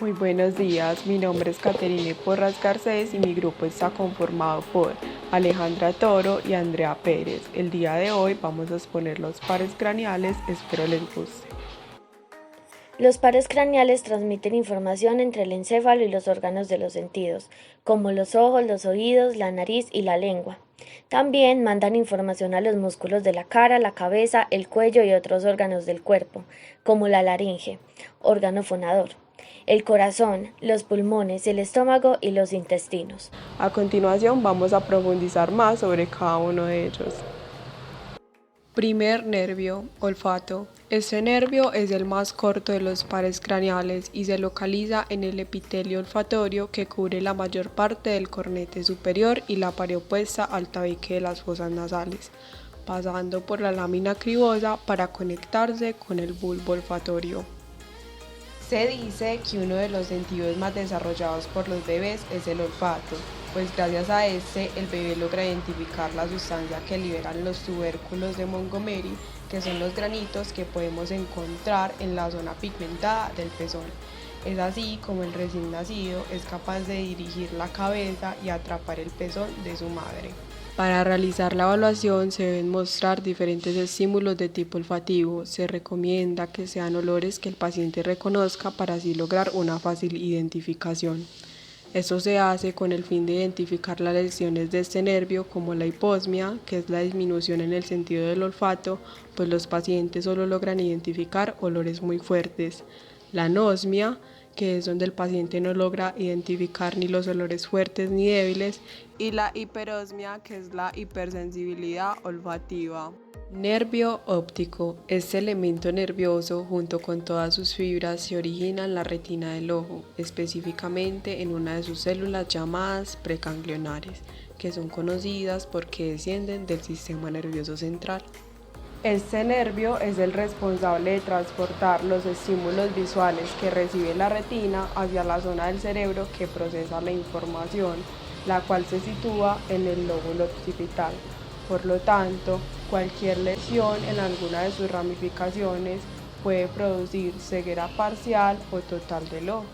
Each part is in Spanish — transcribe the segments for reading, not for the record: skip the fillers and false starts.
Muy buenos días, mi nombre es Caterine Porras Garcés y mi grupo está conformado por Alejandra Toro y Andrea Pérez. El día de hoy vamos a exponer los pares craneales, espero les guste. Los pares craneales transmiten información entre el encéfalo y los órganos de los sentidos, como los ojos, los oídos, la nariz y la lengua. También mandan información a los músculos de la cara, la cabeza, el cuello y otros órganos del cuerpo, como la laringe, órgano fonador, el corazón, los pulmones, el estómago y los intestinos. A continuación vamos a profundizar más sobre cada uno de ellos. Primer nervio, olfato. Este nervio es el más corto de los pares craneales y se localiza en el epitelio olfatorio que cubre la mayor parte del cornete superior y la pared opuesta al tabique de las fosas nasales, pasando por la lámina cribosa para conectarse con el bulbo olfatorio. Se dice que uno de los sentidos más desarrollados por los bebés es el olfato, pues gracias a este el bebé logra identificar la sustancia que liberan los tubérculos de Montgomery, que son los granitos que podemos encontrar en la zona pigmentada del pezón. Es así como el recién nacido es capaz de dirigir la cabeza y atrapar el pezón de su madre. Para realizar la evaluación se deben mostrar diferentes estímulos de tipo olfativo. Se recomienda que sean olores que el paciente reconozca para así lograr una fácil identificación. Esto se hace con el fin de identificar las lesiones de este nervio como la hiposmia, que es la disminución en el sentido del olfato, pues los pacientes solo logran identificar olores muy fuertes. La anosmia, que es donde el paciente no logra identificar ni los olores fuertes ni débiles, y la hiperosmia, que es la hipersensibilidad olfativa. Nervio óptico. Este elemento nervioso, junto con todas sus fibras, se origina en la retina del ojo, específicamente en una de sus células llamadas preganglionares, que son conocidas porque descienden del sistema nervioso central. Este nervio es el responsable de transportar los estímulos visuales que recibe la retina hacia la zona del cerebro que procesa la información, la cual se sitúa en el lóbulo occipital. Por lo tanto, cualquier lesión en alguna de sus ramificaciones puede producir ceguera parcial o total del ojo.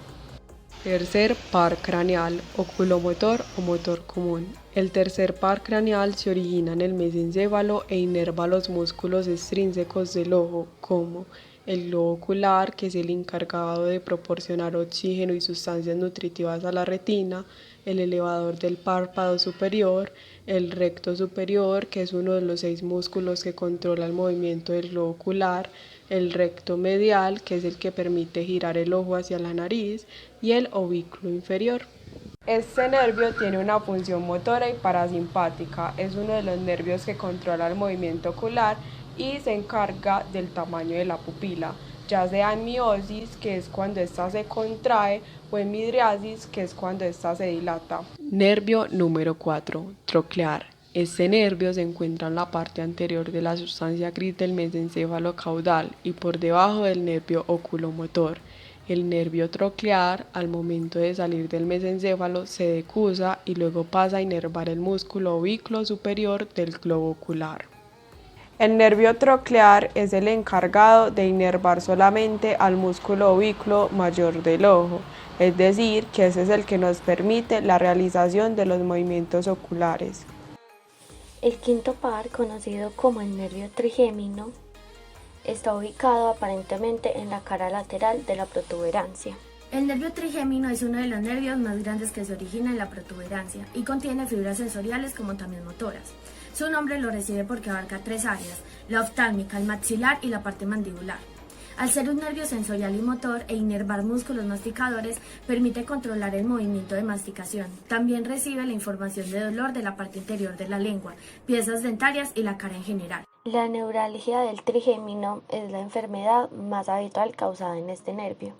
Tercer par craneal, oculomotor o motor común. El tercer par craneal se origina en el mesencéfalo e inerva los músculos extrínsecos del ojo, como el globo ocular, que es el encargado de proporcionar oxígeno y sustancias nutritivas a la retina, el elevador del párpado superior, el recto superior, que es uno de los 6 músculos que controla el movimiento del globo ocular, el recto medial, que es el que permite girar el ojo hacia la nariz, y el ovículo inferior. Este nervio tiene una función motora y parasimpática, es uno de los nervios que controla el movimiento ocular y se encarga del tamaño de la pupila, ya sea en miosis, que es cuando ésta se contrae, o en midriasis, que es cuando ésta se dilata. Nervio número 4, troclear. Este nervio se encuentra en la parte anterior de la sustancia gris del mesencéfalo caudal y por debajo del nervio oculomotor. El nervio troclear, al momento de salir del mesencéfalo, se decusa y luego pasa a inervar el músculo ovículo superior del globo ocular. El nervio troclear es el encargado de inervar solamente al músculo ovículo mayor del ojo, es decir, que ese es el que nos permite la realización de los movimientos oculares. El quinto par, conocido como el nervio trigémino, está ubicado aparentemente en la cara lateral de la protuberancia. El nervio trigémino es uno de los nervios más grandes que se origina en la protuberancia y contiene fibras sensoriales como también motoras. Su nombre lo recibe porque abarca 3 áreas, la oftálmica, el maxilar y la parte mandibular. Al ser un nervio sensorial y motor e inervar músculos masticadores, permite controlar el movimiento de masticación. También recibe la información de dolor de la parte interior de la lengua, piezas dentarias y la cara en general. La neuralgia del trigémino es la enfermedad más habitual causada en este nervio.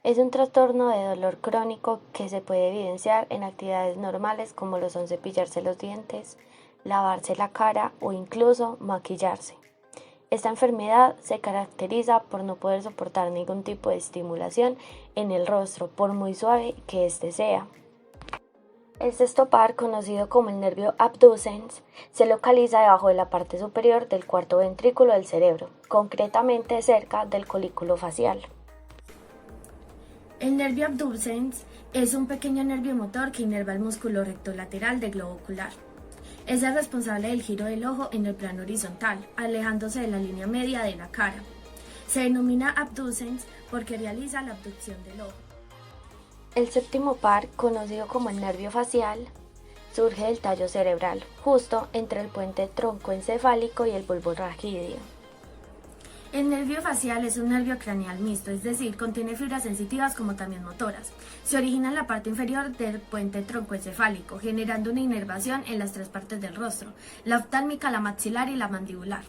Es un trastorno de dolor crónico que se puede evidenciar en actividades normales como lo son cepillarse los dientes, lavarse la cara o incluso maquillarse. Esta enfermedad se caracteriza por no poder soportar ningún tipo de estimulación en el rostro, por muy suave que éste sea. El sexto par, conocido como el nervio abducens, se localiza debajo de la parte superior del cuarto ventrículo del cerebro, concretamente cerca del colículo facial. El nervio abducens es un pequeño nervio motor que inerva el músculo rectolateral del globo ocular. Es el responsable del giro del ojo en el plano horizontal, alejándose de la línea media de la cara. Se denomina abducens porque realiza la abducción del ojo. El séptimo par, conocido como el nervio facial, surge del tallo cerebral, justo entre el puente troncoencefálico y el bulbo raquídeo. El nervio facial es un nervio craneal mixto, es decir, contiene fibras sensitivas como también motoras. Se origina en la parte inferior del puente troncoencefálico, generando una inervación en las tres partes del rostro, la oftálmica, la maxilar y la mandibular.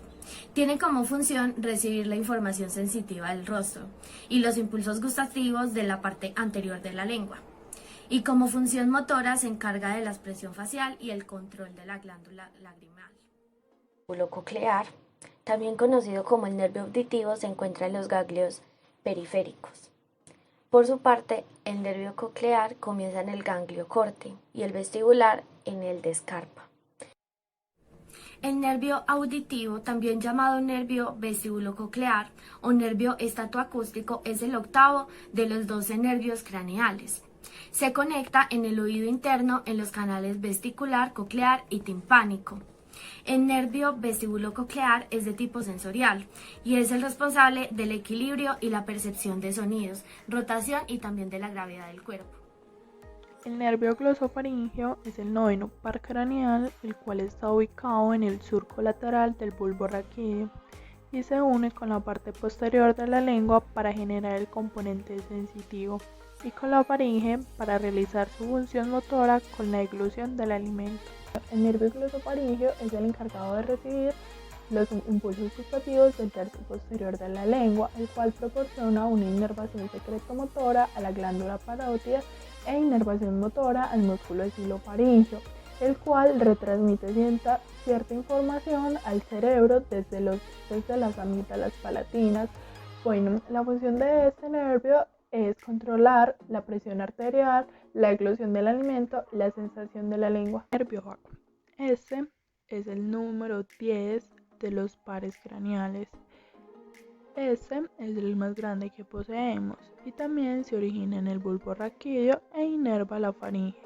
Tiene como función recibir la información sensitiva del rostro y los impulsos gustativos de la parte anterior de la lengua. Y como función motora se encarga de la expresión facial y el control de la glándula lagrimal. El bulbo coclear, también conocido como el nervio auditivo, se encuentra en los ganglios periféricos. Por su parte, el nervio coclear comienza en el ganglio corte y el vestibular en el descarpa. El nervio auditivo, también llamado nervio vestibulococlear o nervio estatoacústico, es el octavo de los 12 nervios craneales. Se conecta en el oído interno en los canales vestibular, coclear y timpánico. El nervio vestibulococlear es de tipo sensorial y es el responsable del equilibrio y la percepción de sonidos, rotación y también de la gravedad del cuerpo. El nervio glosofaríngeo es el noveno par craneal, el cual está ubicado en el surco lateral del bulbo raquídeo y se une con la parte posterior de la lengua para generar el componente sensitivo y con la faringe para realizar su función motora con la deglución del alimento. El nervio glosofaríngeo es el encargado de recibir los impulsos gustativos del tercio posterior de la lengua, el cual proporciona una inervación secretomotora a la glándula parótida e inervación motora al músculo estilofaríngeo, el cual retransmite cierta información al cerebro desde las amígdalas palatinas. Bueno, la función de este nervio es controlar la presión arterial, la deglución del alimento y la sensación de la lengua. Nervio vago. Este es el número 10 de los pares craneales. Este es el más grande que poseemos y también se origina en el bulbo raquídeo e inerva la faringe,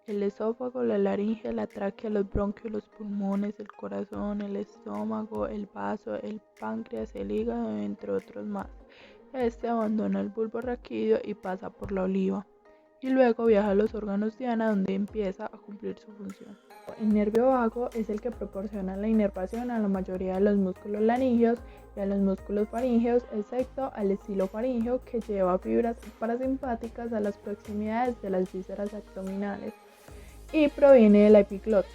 el esófago, la laringe, la tráquea, los bronquios, los pulmones, el corazón, el estómago, el vaso, el páncreas, el hígado, entre otros más. Este abandona el bulbo raquídeo y pasa por la oliva y luego viaja a los órganos diana, donde empieza a cumplir su función. El nervio vago es el que proporciona la inervación a la mayoría de los músculos laringeos y a los músculos faríngeos, excepto al estilofaríngeo, que lleva fibras parasimpáticas a las proximidades de las vísceras abdominales y proviene de la epiglotis.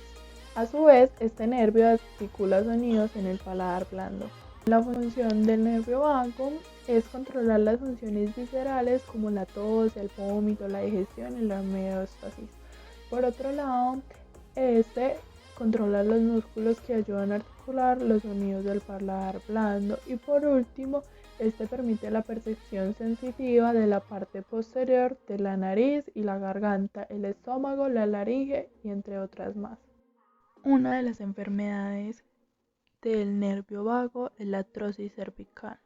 A su vez, este nervio articula sonidos en el paladar blando. La función del nervio vago es controlar las funciones viscerales como la tos, el vómito, la digestión y la homeostasis. Por otro lado, este controla los músculos que ayudan a articular los sonidos del paladar blando y por último, este permite la percepción sensitiva de la parte posterior de la nariz y la garganta, el estómago, la laringe y entre otras más. Una de las enfermedades del nervio vago es la artrosis cervical,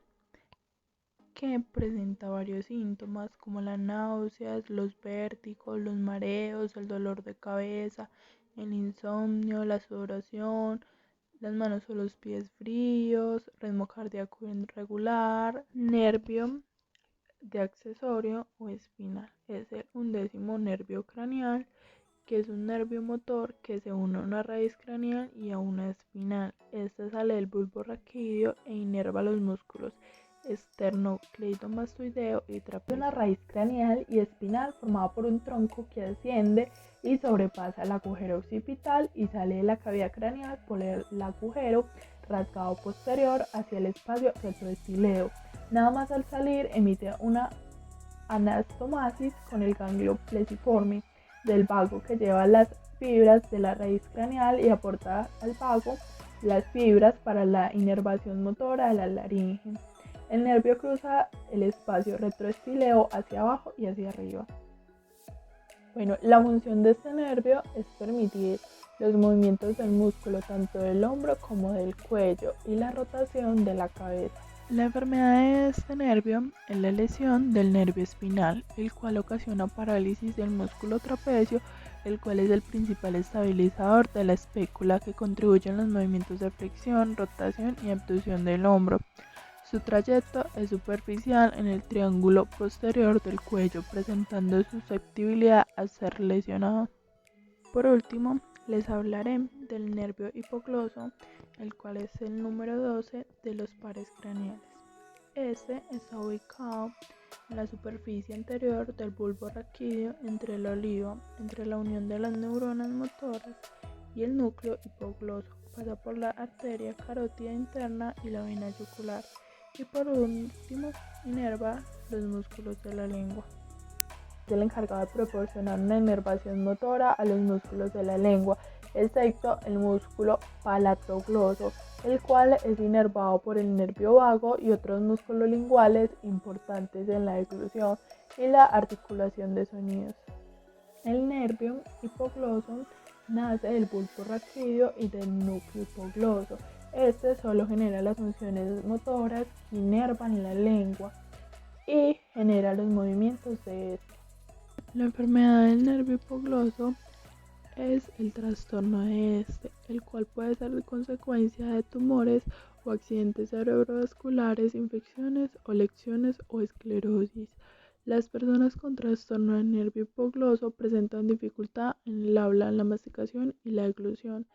que presenta varios síntomas como las náuseas, los vértigos, los mareos, el dolor de cabeza, el insomnio, la sudoración, las manos o los pies fríos, ritmo cardíaco irregular. Nervio de accesorio o espinal es el 11º nervio craneal, que es un nervio motor que se une a una raíz craneal y a una espinal. Este sale del bulbo raquídeo e inerva los músculos esternocleidomastoideo y trapecio. Una raíz craneal y espinal formada por un tronco que asciende y sobrepasa el agujero occipital y sale de la cavidad craneal por el agujero rasgado posterior hacia el espacio retroestileo. Nada más al salir emite una anastomosis con el ganglio plesiforme del vago, que lleva las fibras de la raíz craneal y aporta al vago las fibras para la inervación motora de la laringe. El nervio cruza el espacio retroestileo hacia abajo y hacia arriba. Bueno, la función de este nervio es permitir los movimientos del músculo tanto del hombro como del cuello y la rotación de la cabeza. La enfermedad de este nervio es la lesión del nervio espinal, el cual ocasiona parálisis del músculo trapecio, el cual es el principal estabilizador de la espécula que contribuye en los movimientos de flexión, rotación y abducción del hombro. Su trayecto es superficial en el triángulo posterior del cuello, presentando susceptibilidad a ser lesionado. Por último, les hablaré del nervio hipogloso, el cual es el número 12 de los pares craneales. Este está ubicado en la superficie anterior del bulbo raquídeo entre el olivo, entre la unión de las neuronas motoras y el núcleo hipogloso. Pasa por la arteria carótida interna y la vena yugular. Y por último, inerva los músculos de la lengua. Es el encargado de proporcionar una inervación motora a los músculos de la lengua, excepto el músculo palatogloso, el cual es inervado por el nervio vago y otros músculos linguales importantes en la eglución y la articulación de sonidos. El nervio hipogloso nace del bulbo raquídeo y del núcleo hipogloso. Este solo genera las funciones motoras que inervan la lengua y genera los movimientos de este. La enfermedad del nervio hipogloso es el trastorno de este, el cual puede ser de consecuencia de tumores o accidentes cerebrovasculares, infecciones o lesiones o esclerosis. Las personas con trastorno del nervio hipogloso presentan dificultad en el habla, la masticación y la eglución.